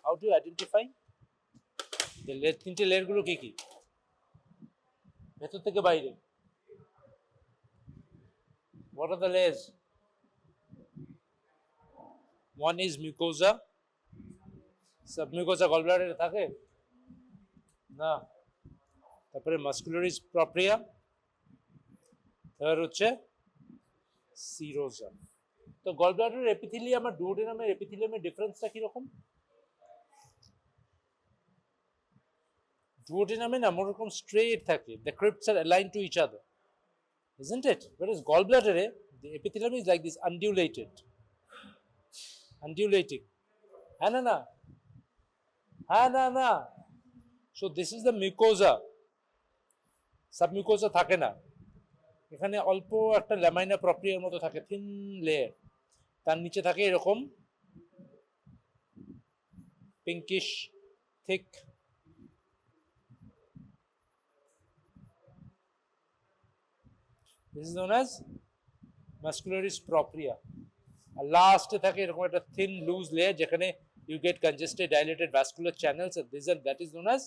How do you identify? তিনটে layer গুলো কি কি? ভেতর থেকে বাইরে। What are the layers? One is mucosa. Submucosa gallbladder থাকে না। তারপরে muscularis propria, এবার হচ্ছে serosa। তো গলব্লাডারের এপিথেলিয়াম আর ডুওডেনামের এপিথেলিয়ামের ডিফারেন্সটা কি রকম? ডুওডেনামে না মোর রকম স্ট্রেট থাকে, the crypts are aligned to each other, isn't it? Whereas gallbladder, the epithelium is like this, undulating. হ্যাঁ না। So this is the mucosa. Submucosa থাকে না, এখানে অল্প একটা ল্যামাইনা প্রপ্রিয়ার মতো থাকে, থিন লেয়ার। তার নিচে থাকে এরকম pinkish thick this is known as muscularis propria। আর লাস্টে থাকে এরকম একটা থিন লুজ লেয়ার যেখানে you get congested dilated vascular channels, and that is known as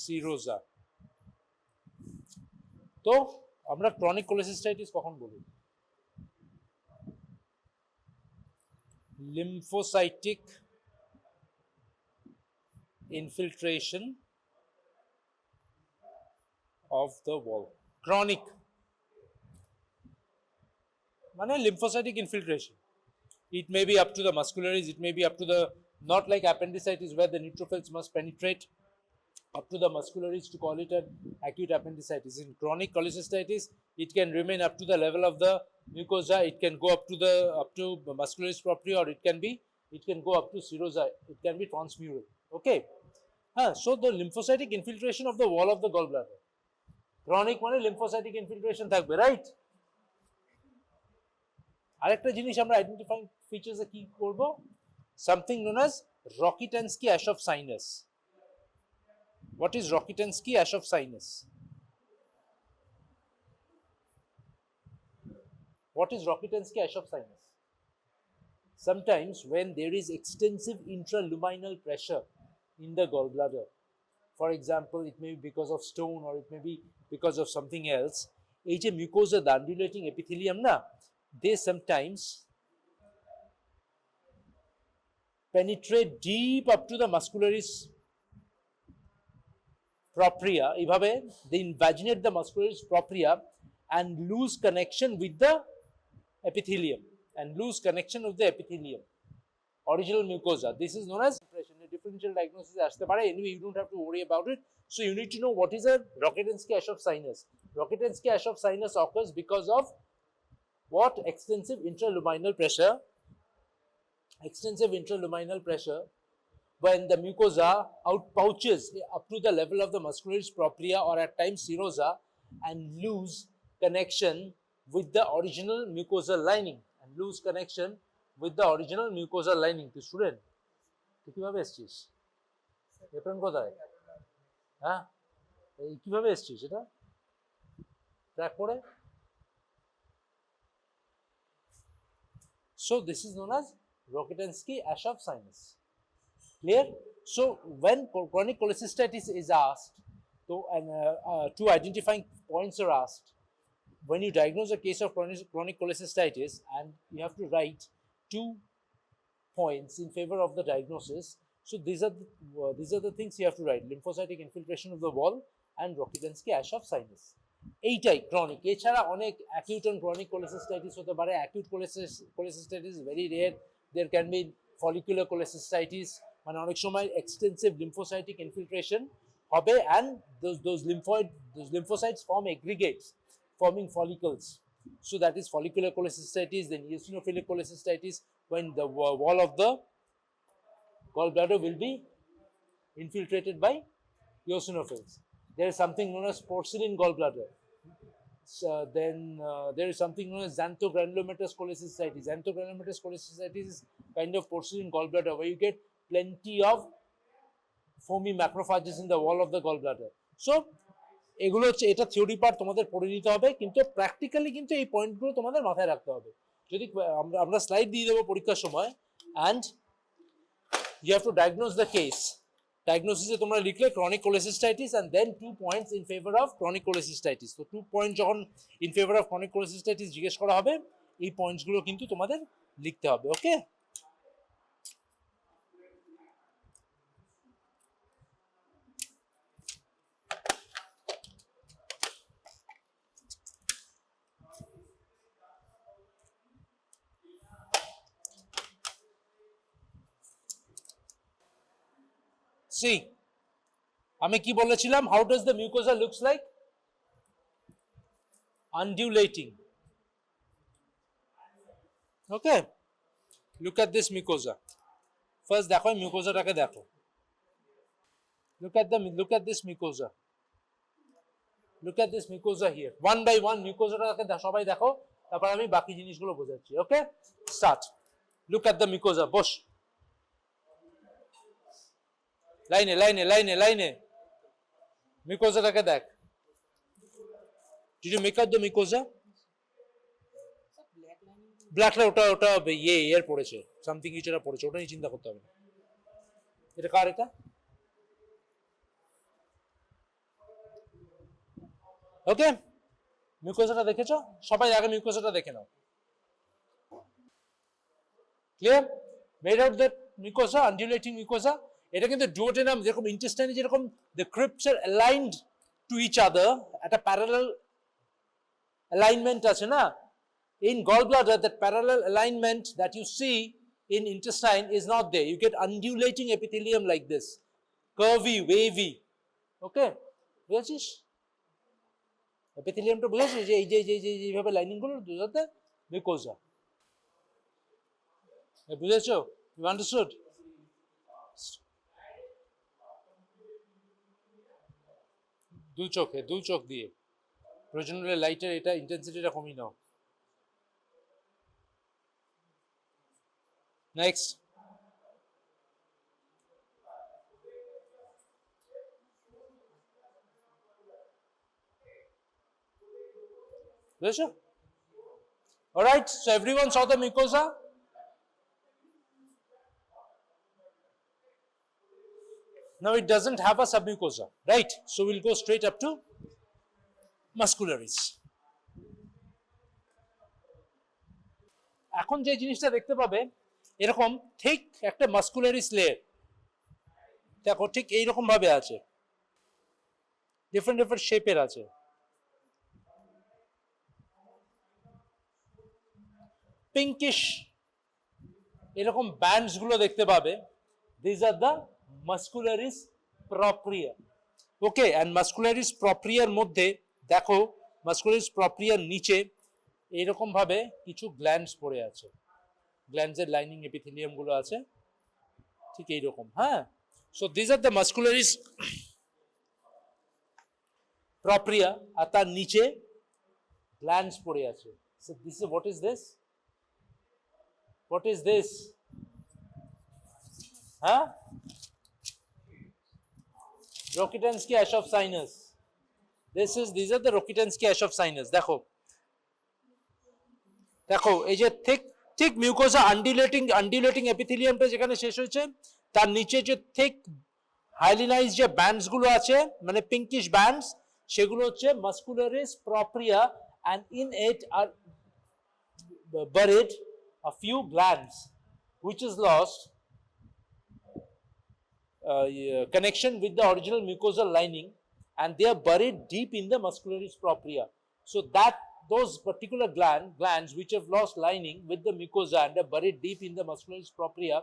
serosa। তো আমরা ক্রনিক কোলেসিস্টাইটিস কখন বলি? lymphocytic infiltration of the wall। chronic মানে lymphocytic infiltration, it may be up to the muscularis, it may be up to the, not like appendicitis where the neutrophils must penetrate up to the muscularis to call it an acute appendicitis. In chronic cholecystitis, it can remain up to the level of the mucosa, it can go up to muscularis propria, or it can go up to serosa, it can be transmural. Okay, so the lymphocytic infiltration of the wall of the gallbladder, chronic মানে lymphocytic infiltration থাকবে, right? আরেকটা জিনিস আমরা identifying ফিচার্সে কি করব? something known as Rokitansky-Aschoff sinus। What is Rokitansky-Aschoff sinus? What is Rokitansky-Aschoff sinus? Sometimes when there is extensive intraluminal pressure in the gallbladder, for example, it may be because of stone or it may be because of something else, এই যে mucosa, the undulating epithelium না, they sometimes penetrate deep up to the muscularis propria, এইভাবে they invaginate the muscularis propria and lose connection with the epithelium, original mucosa. This is known as infiltration. A differential diagnosis আসতে পারে, anyway you don't have to worry about it. So you need to know what is a Rokitansky-Aschoff sinus. Rokitansky-Aschoff sinus occurs because of what? Extensive intraluminal pressure when the mucosa outpouches up to the level of the muscularis propria or at times serosa and lose connection with the original mucosal lining, তো student তুই কিভাবে এসছিস? Apron কোথায়? হ্যাঁ, এই কিভাবে এসছিস এটা ট্র্যাক করে? So this is known as Rokitansky-Aschoff sinus. Clear? So when chronic cholecystitis is asked, two identifying points are asked. When you diagnose a case of chronic cholecystitis, and you have to write 2 points in favor of the diagnosis. So these are the things you have to write: lymphocytic infiltration of the wall and Rokitansky-Aschoff sinus. এইটাই chronic. এছাড়া অনেক acute and chronic cholecystitis হতে পারে। Acute cholecystitis very rare, there can be follicular cholecystitis, মানে অনেক সময় extensive lymphocytic infiltration হবে, and those lymphocytes form aggregates forming follicles. So that is follicular cholecystitis. Then eosinophilic cholecystitis, when the wall of the gallbladder will be infiltrated by eosinophils. There is something known as porcelain gallbladder. Then there is something known as xanthogranulomatous cholecystitis. Xanthogranulomatous cholecystitis is kind of porcelain gallbladder where you get plenty of foamy macrophages in the wall of the gallbladder. So এগুলো হচ্ছে, এটা theory part তোমাদের পড়ে নিতে হবে, কিন্তু practically কিন্তু এই পয়েন্টগুলো তোমাদের মাথায় রাখতে হবে। যদি আমরা স্লাইড দিয়ে দেবো পরীক্ষার সময়, and you have to diagnose the case. Diagnosis এ তোমরা লিখলে chronic cholecystitis and then 2 points in favor of chronic cholecystitis. তো 2 পয়েন্ট যখন in favor of chronic cholecystitis জিজ্ঞেস করা হবে, এই পয়েন্টস গুলো কিন্তু তোমাদের লিখতে হবে। ওকে, see, আমি কি বলেছিলাম, how does the mucosa looks like? Undulating. Okay, look at this mucosa. First দেখো mucosaটাকে দেখো, look at this mucosa, look at this mucosa here, one by one mucosaটাকে সবাই দেখো, তারপর আমি বাকি জিনিসগুলো বোঝাচ্ছি। ওকে, start. Look at the mucosa, বস, লাইনে লাইনে লাইনে লাইনে মিউকোজাটাকে দেখ। Did you make out the mucosa? Black line, ওটা এর পড়েছে, সামথিং কিছুটা পড়েছে, ওটা নিয়ে চিন্তা করতে হবে না। এটা কার? এটা ওকে, মিউকোসাটা দেখেছো সবাই? আগে মিউকোসাটা দেখে নাও। Clear? Made out that mucosa, undulating mucosa. এটা কিন্তু ডুওডেনাম যেরকম ইন্টেস্টাইনে যেরকম the crypts are aligned to each other, একটা parallel alignment আছে না? In gallbladder, that parallel alignment that you see in intestine is not there. You get undulating epithelium like this, curvy, wavy. Okay, বুঝেছিস? epitheliumটা বুঝেছিস? যে এই যে এইভাবে lining গুলো দুটাতে মিউকোসা, বুঝেছো? You understood? দু চোখ দিয়ে প্রয়োজন হলে লাইটের এটা ইন্টেন্সিটিটা কমিয়ে নাও। নেক্সট, বুঝেছো? Alright, so everyone saw the mucosa. Now it doesn't have a submucosa, right? So we'll go straight up to muscularis. এখন যে জিনিসটা দেখতে পাবে এরকম ঠিক একটা মাস্কুলারিস লেয়ার, দেখো ঠিক এইরকম ভাবে আছে, ডিফারেন্ট ডিফারেন্ট শেপের আছে। পিঙ্কিশ এরকম ব্যান্ডস গুলো দেখতে পাবে, this are the muscularis propria. Okay, and muscularis propria এর মধ্যে দেখো muscularis propria এর নিচে এইরকম ভাবে কিছু গ্ল্যান্ডস পড়ে আছে, গ্ল্যান্ডস এর লাইনিং এপিথেলিয়াম গুলো আছে ঠিক এইরকম। হ্যাঁ, so this are the muscularis propria, আর তার নিচে গ্ল্যান্ডস পড়ে আছে। So this is, what is this? হ্যাঁ, Rokitansky-Aschoff Sinus. These are the Rokitansky-Aschoff Sinus. দেখো এই যে ঠিক মিউকোসা আনডুলেটিং এপিথেলিয়ামটা যেখানে শেষ হয়েছে, তার নিচে যে ঠিক হাইলিনাইজ যে ব্যান্ডস গুলো আছে, মানে পিঙ্কিশ ব্যান্ডস, সেগুলো হচ্ছে muscularis propria, and in it are buried a few glands which is lost connection with the original mucosal lining, and they are buried deep in the muscularis propria. So that those particular glands which have lost lining with the mucosa and are buried deep in the muscularis propria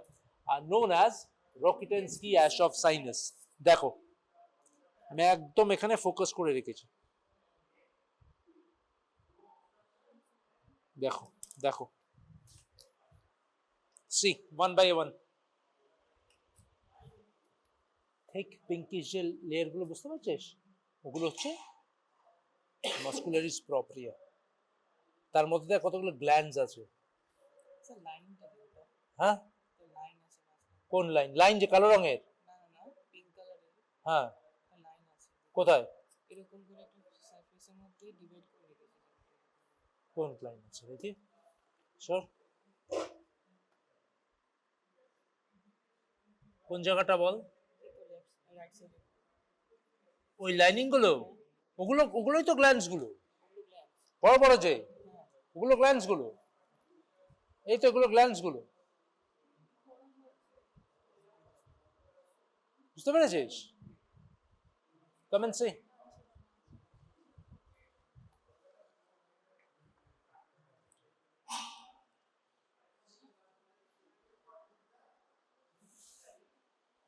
are known as Rokitansky-Aschoff Sinus. দেখো আমি একদম এখানে focus করে রেখেছি, দেখো see one by one ঠিক pinkish যে layer গুলো বুঝতে পারছিস, ওগুলো হচ্ছে মাস্কুলারিস প্রপ্রিয়া। তার মধ্যে দেখ কতগুলো গ্ল্যান্ডস আছে। হ্যাঁ, কোন লাইন? লাইন যে কালো রঙের? হ্যাঁ, কোথায়? কোন লাইন আছে দেখি, সর। কোন জায়গাটা বল? ওই লাইনিং গুলো, ওগুলোই তো গ্ল্যান্ডস গুলো, বড় বড় যে ওগুলো গ্ল্যান্ডস গুলো, এই তো এগুলো গ্ল্যান্ডস গুলো, বুঝতে পেরেছিস? Come and see.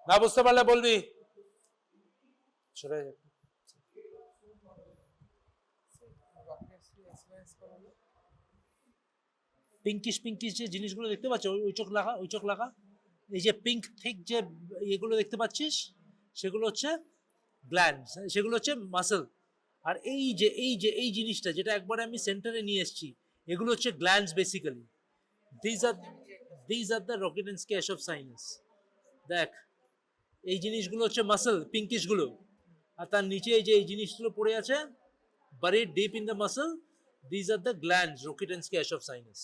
না বুঝতে পারলে বলবি। পিঙ্কিশ পিঙ্কিশ যে জিনিসগুলো দেখতে পাচ্ছ, ওই চোখ লাগা, ওই চোখ লাগা, এই যে পিঙ্ক থিক যে এগুলো দেখতে পাচ্ছিস, সেগুলো হচ্ছে গ্ল্যান্ডস, সেগুলো হচ্ছে মাসেল। আর এই জিনিসটা যেটা একবার আমি সেন্টারে নিয়ে এসেছি, এগুলো হচ্ছে glands basically. These are the Rokitansky-Aschoff Sinus। দেখ, এই জিনিসগুলো হচ্ছে মাসেল, পিঙ্কিশ গুলো, আর তার নিচে এই জিনিসগুলো পড়ে আছে buried deep in the muscle, these are the glands, Rokitansky-Aschoff Sinus।